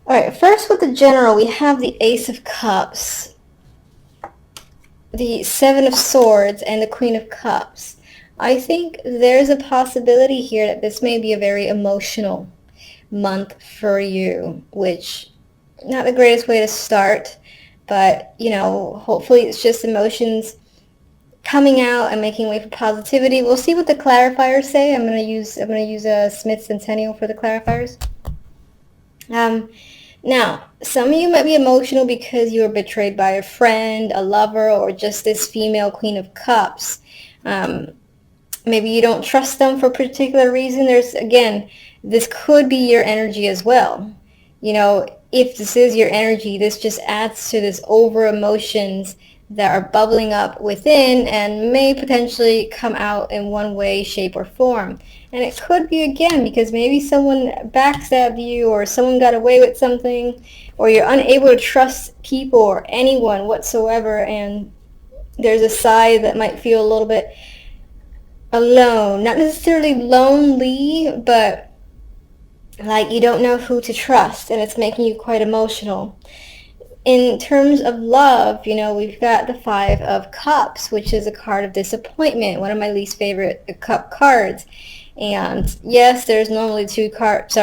All right, first with the general, we have the Ace of Cups, the Seven of Swords, and the Queen of Cups. I think there's a possibility here that this may be a very emotional month for you, which not the greatest way to start, but hopefully it's just emotions coming out and making way for positivity. We'll see what the clarifiers say. I'm gonna use a Smith Centennial for the clarifiers. Now, some of you might be emotional because you were betrayed by a friend, a lover, or just this female Queen of Cups. Maybe you don't trust them for a particular reason. This could be your energy as well. If this is your energy, this just adds to this over emotions that are bubbling up within and may potentially come out in one way, shape, or form. And it could be, again, because maybe someone backstabbed you or someone got away with something, or you're unable to trust people or anyone whatsoever, and there's a side that might feel a little bit alone. Not necessarily lonely, but like you don't know who to trust, and it's making you quite emotional. In terms of love, we've got the Five of Cups, which is a card of disappointment, one of my least favorite cup cards. And yes, there's normally two cups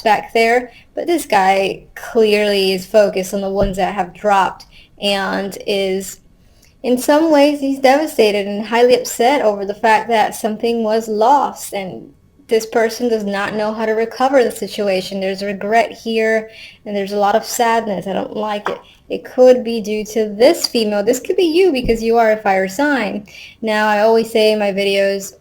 back there, but this guy clearly is focused on the ones that have dropped and is, in some ways, he's devastated and highly upset over the fact that something was lost, and this person does not know how to recover the situation. There's regret here, and there's a lot of sadness. I don't like it. It could be due to this female. This could be you because you are a fire sign. Now, I always say in my videos,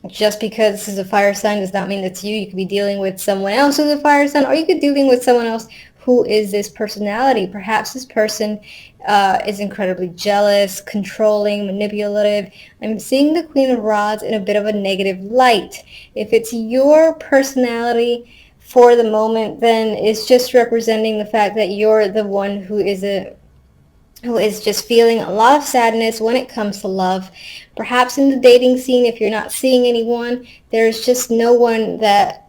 just because this is a fire sign does not mean it's you. You could be dealing with someone else who's a fire sign, or you could be dealing with someone else who is this personality. Perhaps this person is incredibly jealous, controlling, manipulative. I'm seeing the Queen of Rods in a bit of a negative light. If it's your personality for the moment, then it's just representing the fact that you're the one who is just feeling a lot of sadness when it comes to love. Perhaps in the dating scene, if you're not seeing anyone, there's just no one that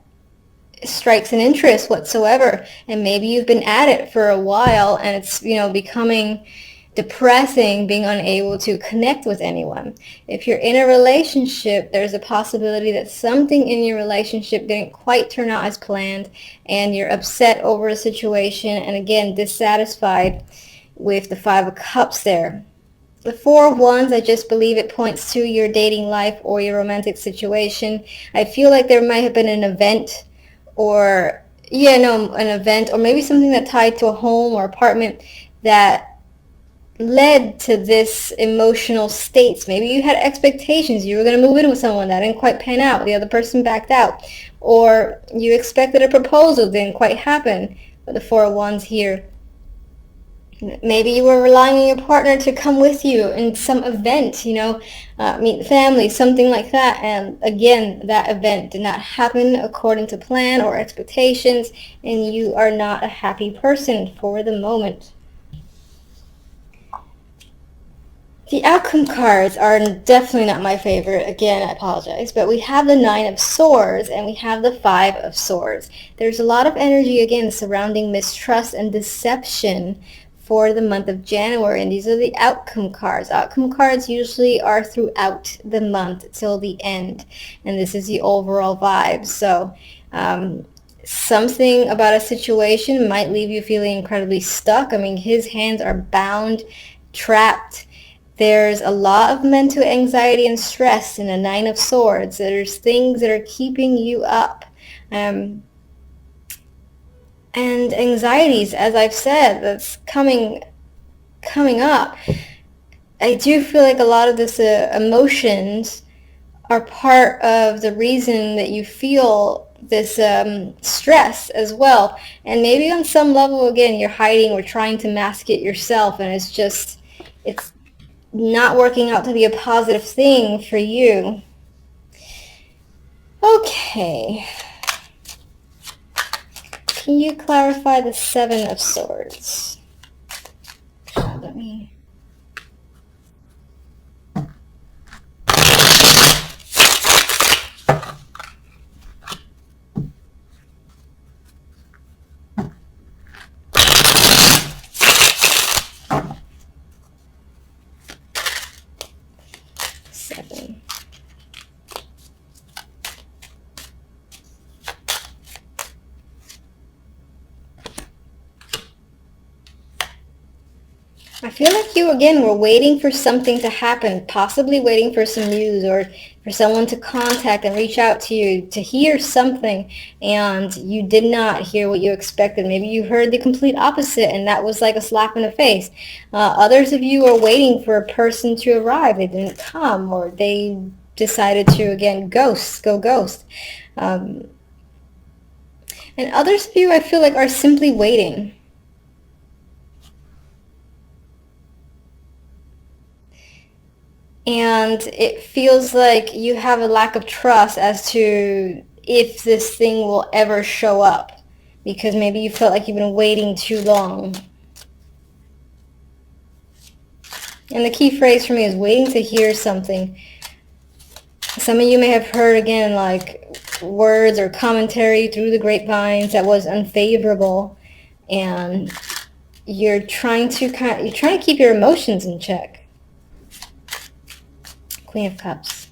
strikes an interest whatsoever, and maybe you've been at it for a while and it's becoming depressing being unable to connect with anyone. If you're in a relationship, there's a possibility that something in your relationship didn't quite turn out as planned and you're upset over a situation, and again, dissatisfied with the Five of Cups there. The Four of Wands, I just believe it points to your dating life or your romantic situation. I feel like there might have been an event or an event, or maybe something that tied to a home or apartment that led to this emotional states. Maybe you had expectations. You were going to move in with someone that didn't quite pan out. The other person backed out. Or you expected a proposal, didn't quite happen. But the Four of Wands here. Maybe you were relying on your partner to come with you in some event, meet the family, something like that. And again, that event did not happen according to plan or expectations, and you are not a happy person for the moment. The outcome cards are definitely not my favorite. Again, I apologize. But we have the Nine of Swords and we have the Five of Swords. There's a lot of energy, again, surrounding mistrust and deception for the month of January, and these are the outcome cards. Outcome cards usually are throughout the month till the end, and this is the overall vibe. So something about a situation might leave you feeling incredibly stuck. I mean, his hands are bound, trapped. There's a lot of mental anxiety and stress in the Nine of Swords. There's things that are keeping you up. And anxieties, as I've said, that's coming up. I do feel like a lot of this emotions are part of the reason that you feel this stress as well. And maybe on some level, again, you're hiding or trying to mask it yourself, and it's not working out to be a positive thing for you. Okay. Can you clarify the Seven of Swords? Let me... I feel like you, again, were waiting for something to happen, possibly waiting for some news or for someone to contact and reach out to you to hear something, and you did not hear what you expected. Maybe you heard the complete opposite, and that was like a slap in the face. Others of you are waiting for a person to arrive. They didn't come, or they decided to, again, go ghost. And others of you, I feel like, are simply waiting. And it feels like you have a lack of trust as to if this thing will ever show up, because maybe you felt like you've been waiting too long. And the key phrase for me is waiting to hear something. Some of you may have heard, again, like words or commentary through the grapevines that was unfavorable, and you're trying to keep your emotions in check. Queen of Cups.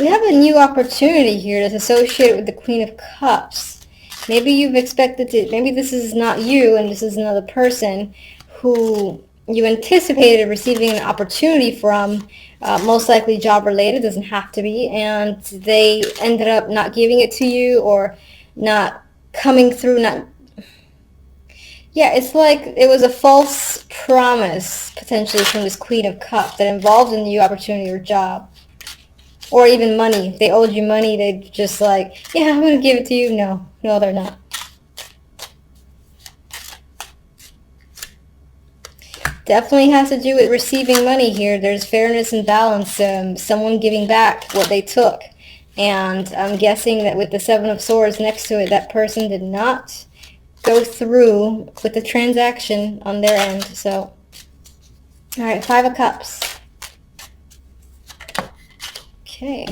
We have a new opportunity here that's associated with the Queen of Cups. Maybe you've expected to, maybe this is not you and this is another person who you anticipated receiving an opportunity from, most likely job related, doesn't have to be, and they ended up not giving it to you or not coming through, yeah, it's like it was a false promise, potentially, from this Queen of Cups that involved a new opportunity or job. Or even money. If they owed you money, they just like, yeah, I'm going to give it to you. No, they're not. Definitely has to do with receiving money here. There's fairness and balance. Someone giving back what they took. And I'm guessing that with the Seven of Swords next to it, that person did not go through with the transaction on their end. So, all right, Five of Cups. Okay.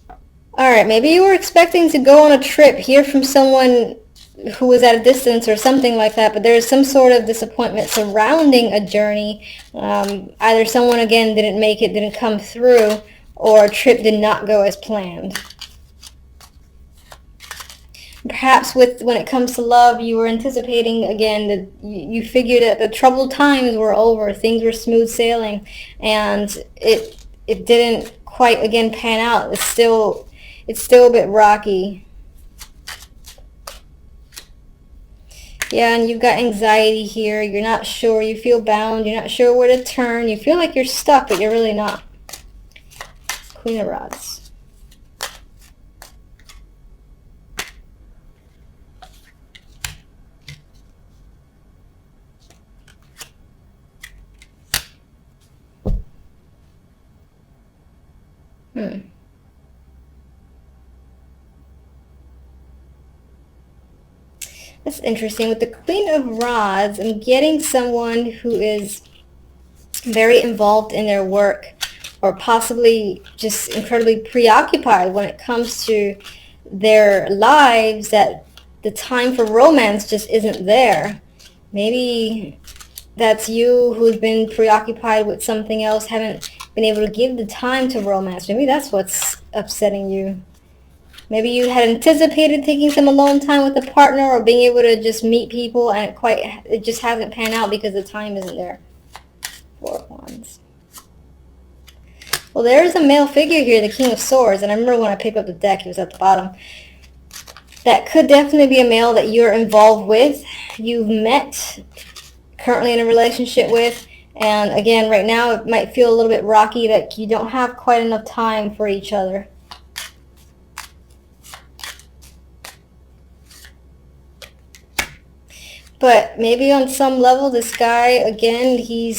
All right, maybe you were expecting to go on a trip, hear from someone who was at a distance or something like that, but there's some sort of disappointment surrounding a journey. Either someone, again, didn't make it, didn't come through, or a trip did not go as planned. Perhaps when it comes to love, you were anticipating, again, that you figured that the troubled times were over, things were smooth sailing, and it didn't quite, again, pan out. It's still a bit rocky. Yeah, and you've got anxiety here. You're not sure. You feel bound. You're not sure where to turn. You feel like you're stuck, but you're really not. Queen of Rods. That's interesting. With the Queen of Rods, I'm getting someone who is very involved in their work, or possibly just incredibly preoccupied when it comes to their lives, that the time for romance just isn't there. Maybe that's you who's been preoccupied with something else, haven't been able to give the time to romance. Maybe that's what's upsetting you. Maybe you had anticipated taking some alone time with a partner or being able to just meet people, and it just hasn't panned out because the time isn't there. Four of Wands. Well, there's a male figure here, the King of Swords, and I remember when I picked up the deck, he was at the bottom. That could definitely be a male that you're involved with, you've met, currently in a relationship with, and again, right now it might feel a little bit rocky, that you don't have quite enough time for each other. But maybe on some level, this guy, again, he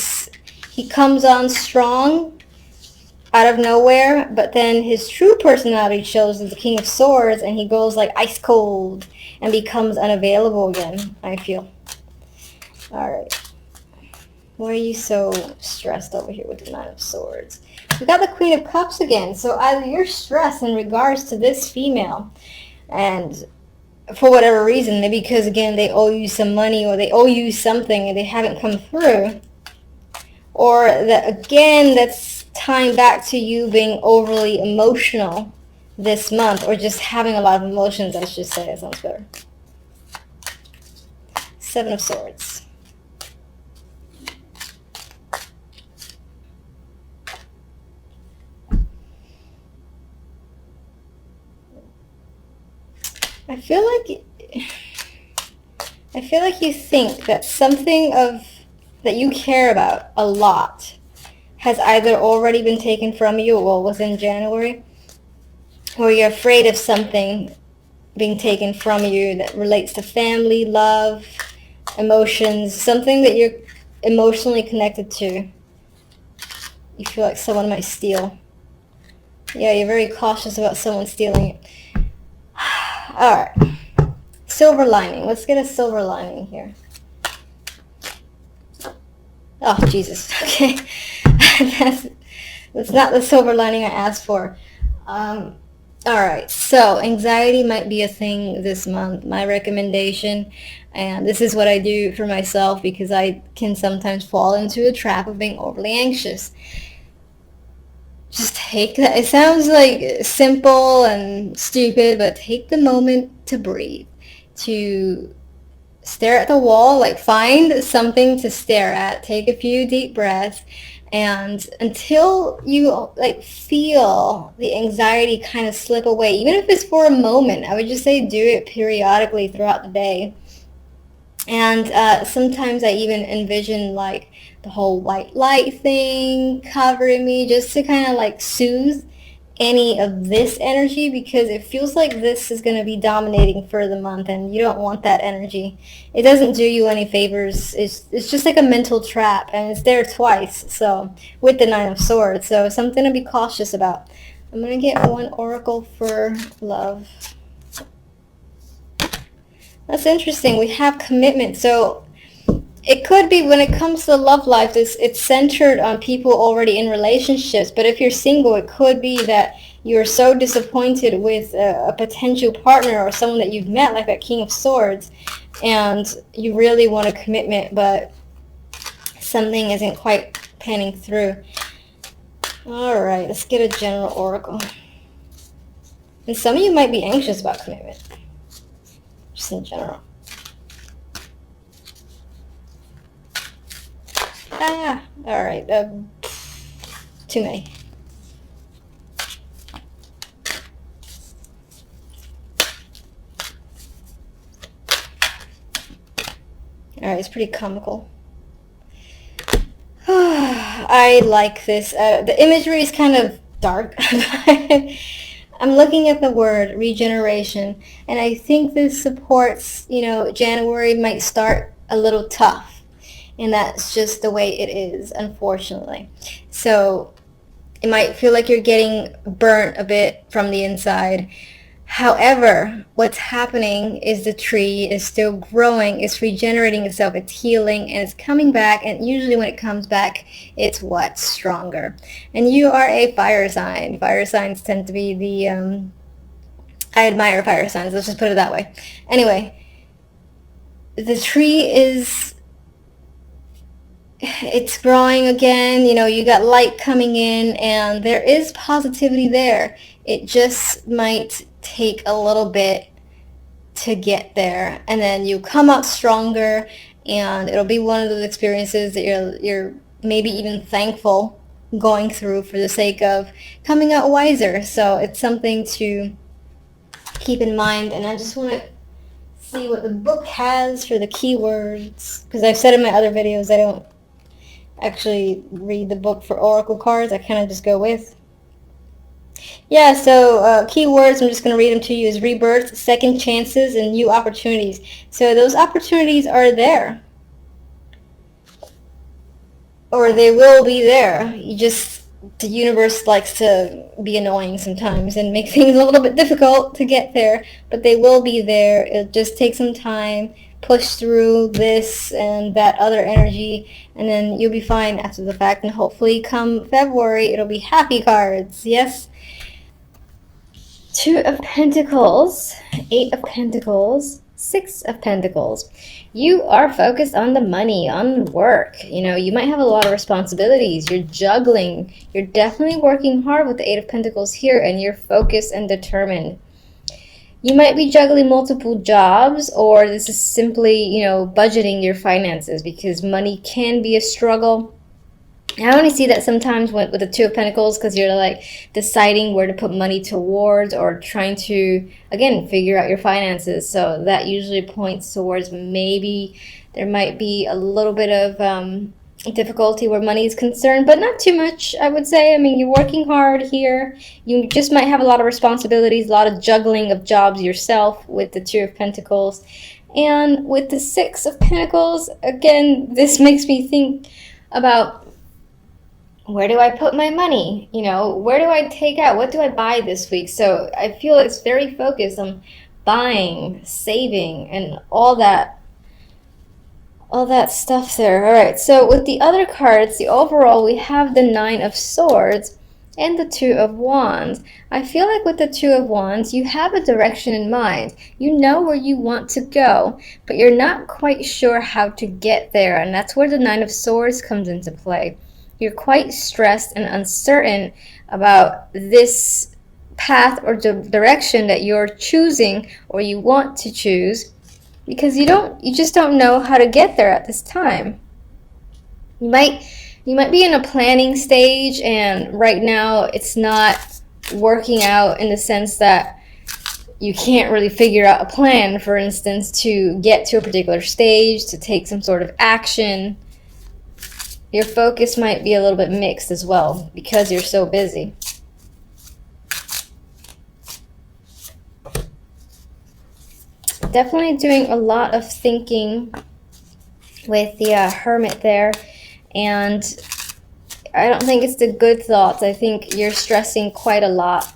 comes on strong out of nowhere, but then his true personality shows as the King of Swords, and he goes like ice cold and becomes unavailable again, I feel. All right. Why are you so stressed over here with the Nine of Swords? We got the Queen of Cups again. So either you're stressed in regards to this female, and for whatever reason, maybe because, again, they owe you some money or they owe you something and they haven't come through, or that, again, that's tying back to you being overly emotional this month, or just having a lot of emotions, I should say. That sounds better. Seven of Swords. I feel like you think that something that you care about a lot has either already been taken from you, well, within January, or you're afraid of something being taken from you that relates to family, love, emotions, something that you're emotionally connected to. You feel like someone might steal. Yeah, you're very cautious about someone stealing it. Alright. Silver lining. Let's get a silver lining here. Oh, Jesus. Okay. That's not the silver lining I asked for. Alright, so anxiety might be a thing this month. My recommendation, and this is what I do for myself because I can sometimes fall into a trap of being overly anxious. Just take that. It sounds like simple and stupid, but take the moment to breathe, to stare at the wall, like find something to stare at, take a few deep breaths, and until you like feel the anxiety kind of slip away, even if it's for a moment, I would just say do it periodically throughout the day. And sometimes I even envision like the whole white light thing covering me just to kind of like soothe any of this energy, because it feels like this is going to be dominating for the month and you don't want that energy. It doesn't do you any favors. It's just like a mental trap, and it's there twice, so with the Nine of Swords, so something to be cautious about. I'm going to get one oracle for love. That's interesting. We have commitment. So it could be when it comes to love life, it's centered on people already in relationships. But if you're single, it could be that you're so disappointed with a potential partner or someone that you've met, like that King of Swords, and you really want a commitment, but something isn't quite panning through. All right, let's get a general oracle. And some of you might be anxious about commitment, just in general. All right, too many. All right, it's pretty comical. I like this. The imagery is kind of dark. I'm looking at the word regeneration, and I think this supports, January might start a little tough. And that's just the way it is, unfortunately. So it might feel like you're getting burnt a bit from the inside. However, what's happening is the tree is still growing, it's regenerating itself, it's healing, and it's coming back. And usually when it comes back, it's what's stronger. And you are a fire sign. Fire signs tend to be I admire fire signs, let's just put it that way. Anyway, the tree it's growing again, you got light coming in, and there is positivity there. It just might take a little bit to get there, and then you come out stronger, and it'll be one of those experiences that you're maybe even thankful going through for the sake of coming out wiser. So it's something to keep in mind. And I just want to see what the book has for the keywords, because I've said in my other videos I don't actually read the book for oracle cards. I kind of just go with. Yeah, so keywords, I'm just going to read them to you, is rebirth, second chances, and new opportunities. So those opportunities are there. Or they will be there. The universe likes to be annoying sometimes and make things a little bit difficult to get there, but they will be there. It'll just take some time. Push through this and that other energy, and then you'll be fine after the fact, and hopefully come February it'll be happy cards. Yes. Two of Pentacles, Eight of Pentacles, Six of Pentacles. You are focused on the money, on work. You know, you might have a lot of responsibilities. You're juggling. You're definitely working hard with the Eight of Pentacles here, and you're focused and determined. You might be juggling multiple jobs, or this is simply, you know, budgeting your finances, because money can be a struggle. I only see that sometimes with the Two of Pentacles, because you're like deciding where to put money towards, or trying to, again, figure out your finances. So that usually points towards maybe there might be a little bit of difficulty where money is concerned, but not too much, I would say. I mean, you're working hard here. You just might have a lot of responsibilities, a lot of juggling of jobs yourself with the Two of Pentacles. And with the Six of Pentacles, again, this makes me think about, where do I put my money? You know, where do I take out? What do I buy this week? So I feel it's very focused on buying, saving, and all that stuff there. All right, so with the other cards, the overall, we have the Nine of Swords and the Two of Wands. I feel like with the Two of Wands, you have a direction in mind. You know where you want to go, but you're not quite sure how to get there. And that's where the Nine of Swords comes into play. You're quite stressed and uncertain about this path or direction that you're choosing, or you want to choose, because you just don't know how to get there at this time. You might be in a planning stage, and right now it's not working out, in the sense that you can't really figure out a plan, for instance, to get to a particular stage, to take some sort of action. Your focus might be a little bit mixed as well, because you're so busy. Definitely doing a lot of thinking with the Hermit there. And I don't think it's the good thoughts. I think you're stressing quite a lot.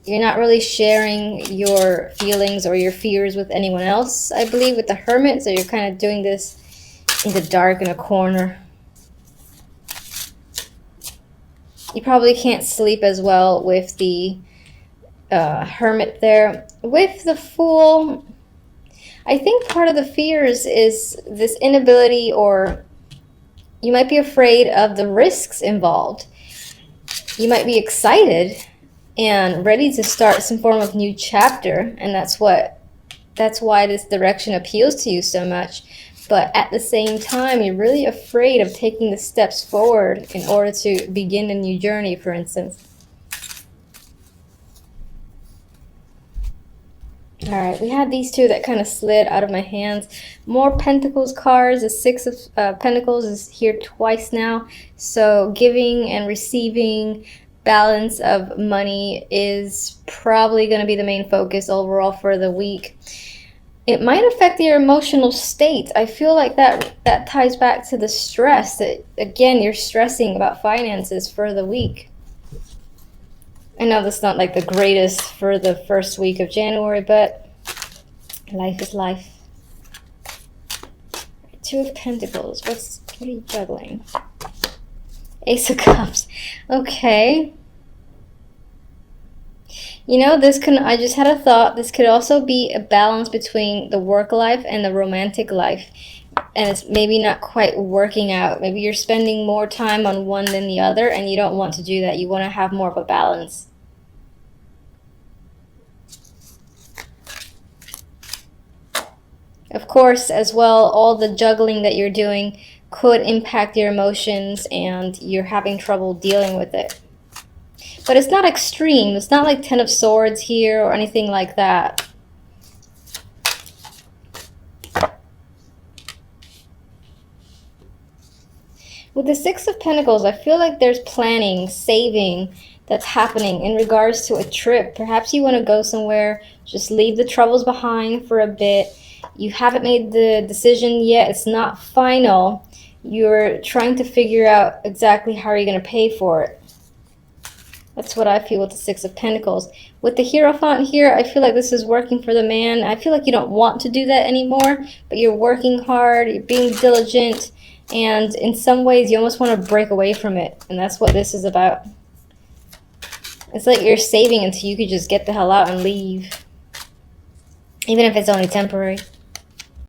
You're not really sharing your feelings or your fears with anyone else, I believe, with the Hermit. So you're kind of doing this in the dark, in a corner. You probably can't sleep as well with the Hermit there. With the Fool, I think part of the fears is this inability, or you might be afraid of the risks involved. You might be excited and ready to start some form of new chapter, and that's why this direction appeals to you so much. But at the same time, you're really afraid of taking the steps forward in order to begin a new journey, for instance. All right, we had these two that kind of slid out of my hands. More Pentacles cards. The Six of Pentacles is here twice now. So giving and receiving, balance of money is probably going to be the main focus overall for the week. It might affect your emotional state. I feel like that ties back to the stress. That, again, you're stressing about finances for the week. I know that's not like the greatest for the first week of January, but life is life. Two of Pentacles. What are you juggling? Ace of Cups. Okay. You know, I just had a thought, this could also be a balance between the work life and the romantic life. And it's maybe not quite working out. Maybe you're spending more time on one than the other, and you don't want to do that. You want to have more of a balance. Of course, as well, all the juggling that you're doing could impact your emotions, and you're having trouble dealing with it. But it's not extreme. It's not like Ten of Swords here or anything like that. With the Six of Pentacles, I feel like there's planning, saving that's happening in regards to a trip. Perhaps you want to go somewhere, just leave the troubles behind for a bit. You haven't made the decision yet. It's not final. You're trying to figure out exactly how you're going to pay for it. That's what I feel with the Six of Pentacles. With the Hierophant here, I feel like this is working for the man. I feel like you don't want to do that anymore, but you're working hard, you're being diligent, and in some ways you almost want to break away from it. And that's what this is about. It's like you're saving until you could just get the hell out and leave. Even if it's only temporary.